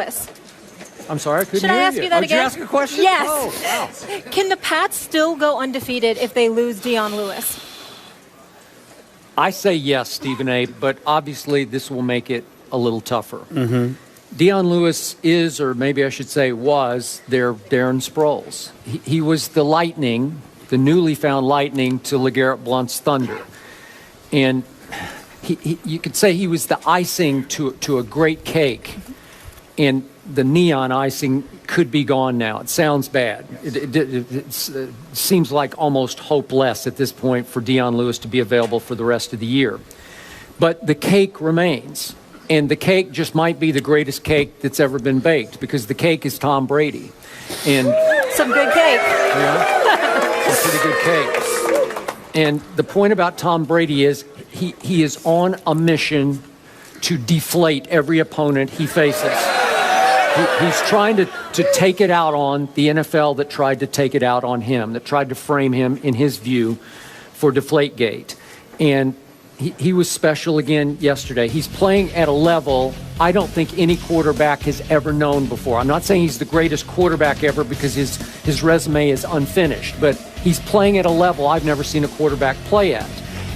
Lewis. I'm sorry, I couldn't Should hear I ask you that Did you again? ask a question? Yes. Oh, wow. Can the Pats still go undefeated if they lose Dion Lewis? I say yes, Stephen A., but obviously this will make it a little tougher. Mm-hmm. Dion Lewis is, or maybe I should say was, their Darren Sproles. He was the lightning, the newly found lightning to LeGarrette Blount's thunder. And you could say he was the icing to a great cake. And the neon icing could be gone now. It sounds bad. It seems like almost hopeless at this point for Dion Lewis to be available for the rest of the year. But the cake remains. And the cake just might be the greatest cake that's ever been baked, because the cake is Tom Brady. And some good cake. Yeah, some pretty good cake. And the point about Tom Brady is he is on a mission to deflate every opponent he faces. He's trying to take it out on the NFL that tried to take it out on him, that tried to frame him, in his view, for Deflategate. And he was special again yesterday. He's playing at a level I don't think any quarterback has ever known before. I'm not saying he's the greatest quarterback ever, because his resume is unfinished, but he's playing at a level I've never seen a quarterback play at.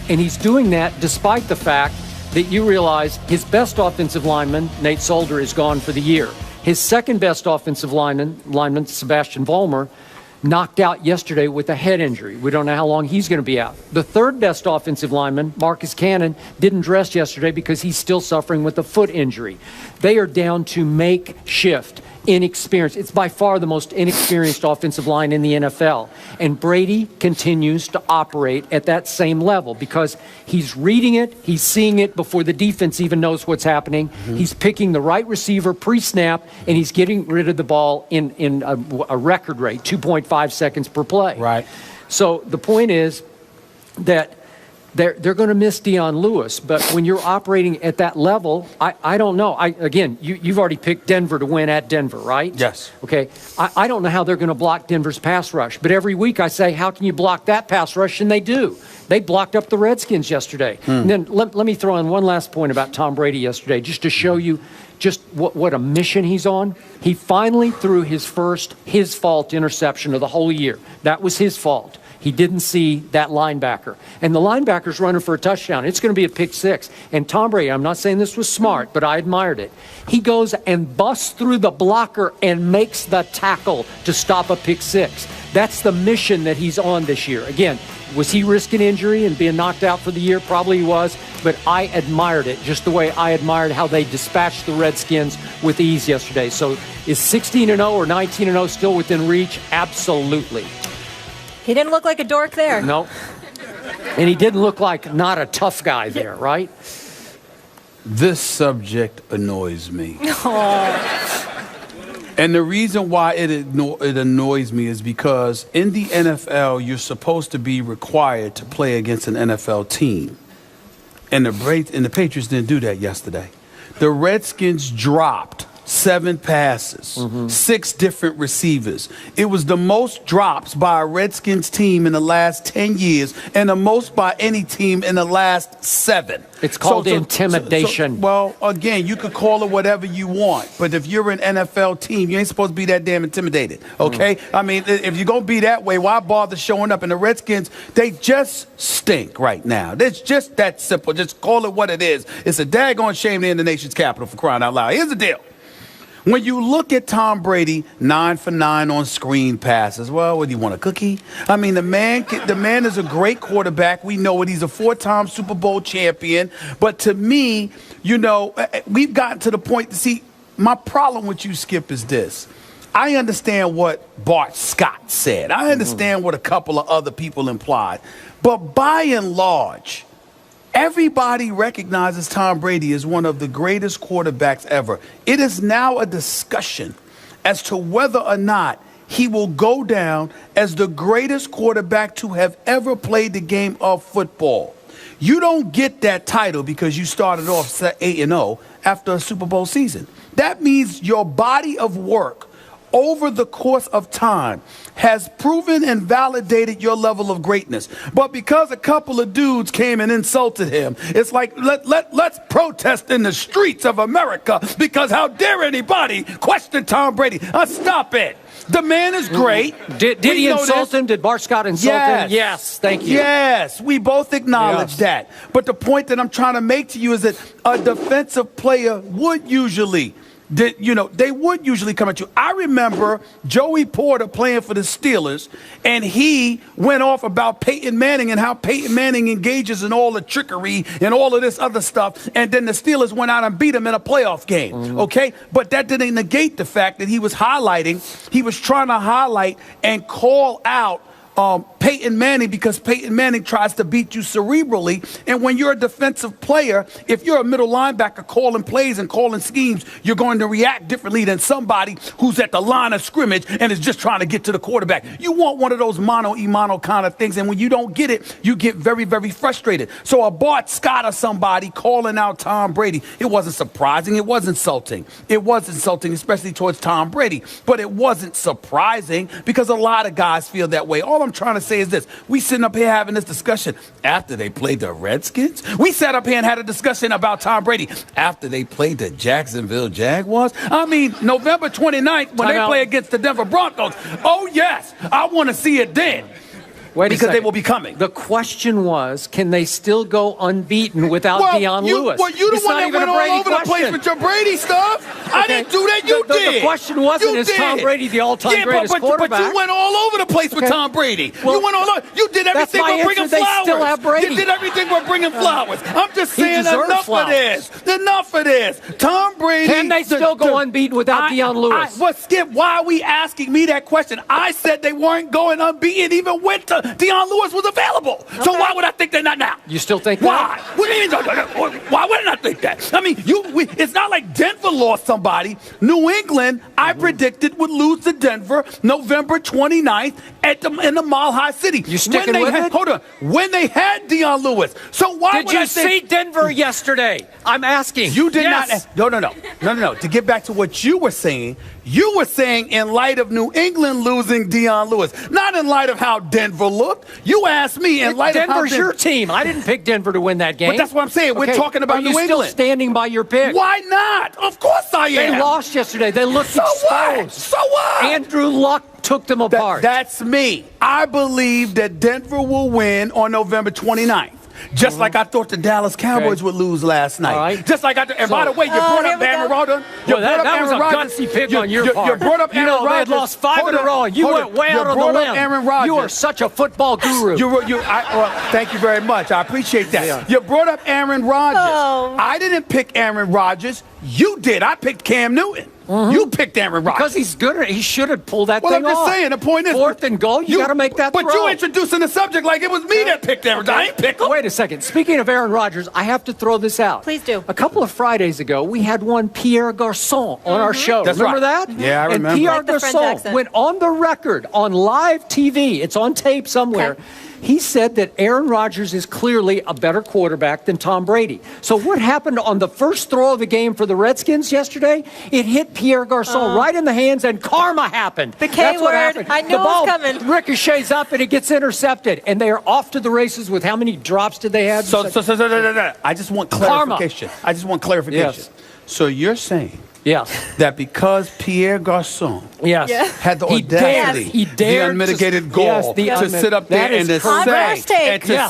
And he's doing that despite the fact that you realize his best offensive lineman, Nate Solder, is gone for the year. His second best offensive lineman, Sebastian Vollmer, knocked out yesterday with a head injury. We don't know how long he's going to be out. The third best offensive lineman, Marcus Cannon, didn't dress yesterday because he's still suffering with a foot injury. They are down to makeshift, inexperienced. It's by far the most inexperienced offensive line in the NFL. And Brady continues to operate at that same level because he's reading it, he's seeing it before the defense even knows what's happening. Mm-hmm. He's picking the right receiver pre-snap, and he's getting rid of the ball in a record rate, 2.5 seconds per play. Right. So the point is that they're going to miss Dion Lewis, but when you're operating at that level, I don't know. Again, you've already picked Denver to win at Denver, right? Yes. Okay. I don't know how they're going to block Denver's pass rush, but every week I say, how can you block that pass rush? And they do. They blocked up the Redskins yesterday. And then let me throw in one last point about Tom Brady yesterday, just to show you just what a mission he's on. He finally threw his first his-fault interception of the whole year. That was his fault. He didn't see that linebacker. And the linebacker's running for a touchdown. It's going to be a pick six. And Tom Brady, I'm not saying this was smart, but I admired it. He goes and busts through the blocker and makes the tackle to stop a pick six. That's the mission that he's on this year. Again, was he risking injury and being knocked out for the year? Probably he was, but I admired it just the way I admired how they dispatched the Redskins with ease yesterday. So is 16-0 or 19-0 still within reach? Absolutely. He didn't look like a dork there. No. And he didn't look like not a tough guy there, right? This subject annoys me. And the reason why it annoys me is because in the NFL, you're supposed to be required to play against an NFL team. And the Patriots didn't do that yesterday. The Redskins dropped 7 passes, 6 different receivers. It was the most drops by a Redskins team in the last 10 years and the most by any team in the last 7. It's called intimidation. Well, again, you could call it whatever you want, but if you're an NFL team, you ain't supposed to be that damn intimidated, okay? I mean, if you're going to be that way, why bother showing up? And the Redskins, they just stink right now. It's just that simple. Just call it what it is. It's a daggone shame they're in the nation's capital, for crying out loud. Here's the deal. When you look at Tom Brady, 9 for 9 on screen passes. Well, what do you want, a cookie? I mean, the man is a great quarterback. We know it. He's a 4-time Super Bowl champion. But to me, you know, we've gotten to the point to see, my problem with you, Skip, is this. I understand what Bart Scott said. I understand what a couple of other people implied. But by and large, everybody recognizes Tom Brady as one of the greatest quarterbacks ever. It is now a discussion as to whether or not he will go down as the greatest quarterback to have ever played the game of football. You don't get that title because you started off 8-0 after a Super Bowl season. That means your body of work over the course of time has proven and validated your level of greatness. But because a couple of dudes came and insulted him, it's like, let's protest in the streets of America because how dare anybody question Tom Brady? Stop it. The man is great. Did he insult him? Did Bart Scott insult him? Yes, thank you. Yes, we both acknowledge that. But the point that I'm trying to make to you is that a defensive player would usually, they would usually come at you. I remember Joey Porter playing for the Steelers, and he went off about Peyton Manning and how Peyton Manning engages in all the trickery and all of this other stuff, and then the Steelers went out and beat him in a playoff game, okay? But that didn't negate the fact that he was trying to highlight and call out Peyton Manning because Peyton Manning tries to beat you cerebrally. And when you're a defensive player, if you're a middle linebacker calling plays and calling schemes, you're going to react differently than somebody who's at the line of scrimmage and is just trying to get to the quarterback. You want one of those mano-a-mano kind of things, and when you don't get it, you get very, very frustrated. So a Bart Scott or somebody calling out Tom Brady, it wasn't surprising. It was insulting. It was insulting, especially towards Tom Brady. But it wasn't surprising because a lot of guys feel that way. All I'm trying to say is this. We sitting up here having this discussion after they played the Redskins. We sat up here and had a discussion about Tom Brady after they played the Jacksonville Jaguars. I mean, November 29th when they play against the Denver Broncos. Oh, yes. I want to see it then. Because they will be coming. The question was, can they still go unbeaten without Dion Lewis? Well, you the one that went all over the place with your Brady stuff. Okay. I didn't do that. You did. The question wasn't, is Tom Brady the all-time greatest quarterback? But you went all over the place with Tom Brady. Well, you went all over. You did everything but bringing flowers. Still have Brady. You did everything but bringing flowers. I'm just saying enough of this. Enough of this. Tom Brady. Can they still go unbeaten without Dion Lewis? Skip, why are we asking me that question? I said they weren't going unbeaten even with Dion Lewis was available. Okay. So why would I think they're not now? You still think why? that? What do you mean? Why wouldn't I think that? I mean, it's not like Denver lost somebody. New England, I predicted, would lose to Denver November 29th in the Mile High City. You sticking with it? Hold on. When they had Dion Lewis. So why did you see Denver yesterday? I'm asking. You did not. No. To get back to what you were saying in light of New England losing Dion Lewis, not in light of how Denver looked. You asked me in light of how Denver's your team. I didn't pick Denver to win that game. But that's what I'm saying. We're talking about New England. Are you still standing by your pick? Why not? Of course I am. They lost yesterday. They looked exposed. So what? Andrew Luck took them apart. That's me. I believe that Denver will win on November 29th. Just like I thought the Dallas Cowboys would lose last night. Right. Just like and by the way, you brought up Aaron Rodgers. That was a gutsy pick on your part. You brought up Aaron Rodgers. They had lost 5 in a row. You went way out on the limb. Aaron Rodgers. You are such a football guru. Thank you very much. I appreciate that. Yeah. You brought up Aaron Rodgers. Oh. I didn't pick Aaron Rodgers. You did. I picked Cam Newton. You picked Aaron Rodgers. Because he's good. He should have pulled that thing off. Well, I'm just saying. The point is, 4th and goal, you got to make that throw. But you introducing the subject like it was me that picked Aaron Rodgers. I ain't picked him. Wait a second. Speaking of Aaron Rodgers, I have to throw this out. Please do. A couple of Fridays ago, we had one Pierre Garçon on our show. That's remember right. that? Yeah, I remember. And Pierre Like the French Garçon accent. went on the record on live TV. It's on tape somewhere. Okay. He said that Aaron Rodgers is clearly a better quarterback than Tom Brady. So what happened on the first throw of the game for the Redskins yesterday? It hit Pierre Garçon right in the hands, and karma happened. The K That's what word. happened. I knew the it was ball coming. ricochets up, and it gets intercepted. And they are off to the races with how many drops did they have? So, I just want clarification. Karma. Yes. So you're saying Yes. that because Pierre Garçon Yes. Yeah. had the audacity, He dared the unmitigated gall to sit up there and to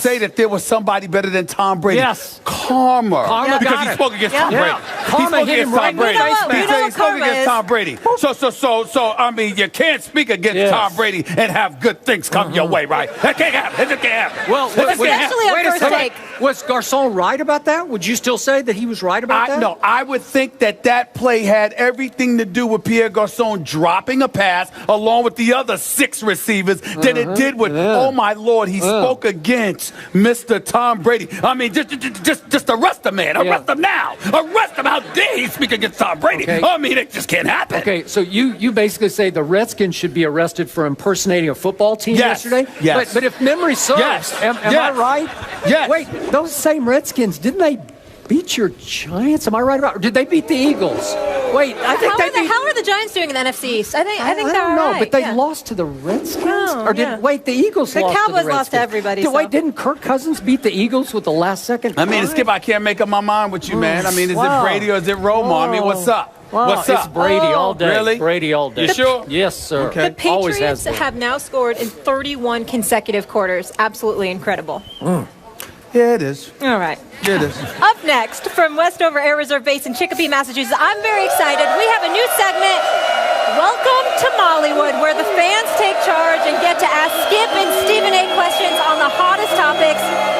say that there was somebody better than Tom Brady. Yes. Karma. Because he spoke against Tom Brady. Karma hit him right in the face, man. He spoke against Tom Brady. So, I mean, you can't speak against Tom Brady and have good things come your way, right? That can't happen. It just can't happen. Well, Especially on wait a first second. take. Was Garçon right about that? Would you still say that he was right about that? No, I would think that play had everything to do with Pierre Garçon dropping a pass along with the other 6 receivers than it did with, oh my Lord, he spoke against Mr. Tom Brady. I mean, just arrest the man. Arrest him now. Arrest him. How dare he speak against Tom Brady? Okay. I mean, it just can't happen. Okay, so you basically say the Redskins should be arrested for impersonating a football team yesterday? Yes. But if memory serves, am I right? Yes. Wait, those same Redskins, didn't they beat your Giants? Am I right about it? Or did they beat the Eagles? Wait, I think they beat. How are the Giants doing in the NFC East? I think I they're don't know, all right. but they yeah. lost to the Redskins. Oh, or did yeah. wait? The Eagles The lost. Cowboys to the lost to Redskins. everybody, Wait, so. didn't Kirk Cousins beat the Eagles with the last second? I mean, Skip, I can't make up my mind with you, man. I mean, is Wow. it Brady or is it Romo? I mean, what's up? What's It's up? Brady all day. Really? Brady all day. You sure? Yes, sir. Okay. The Always Patriots has been. have now scored in 31 consecutive quarters. Absolutely incredible. Yeah, it is. All right. Yeah, it is. Up next, from Westover Air Reserve Base in Chicopee, Massachusetts, I'm very excited. We have a new segment.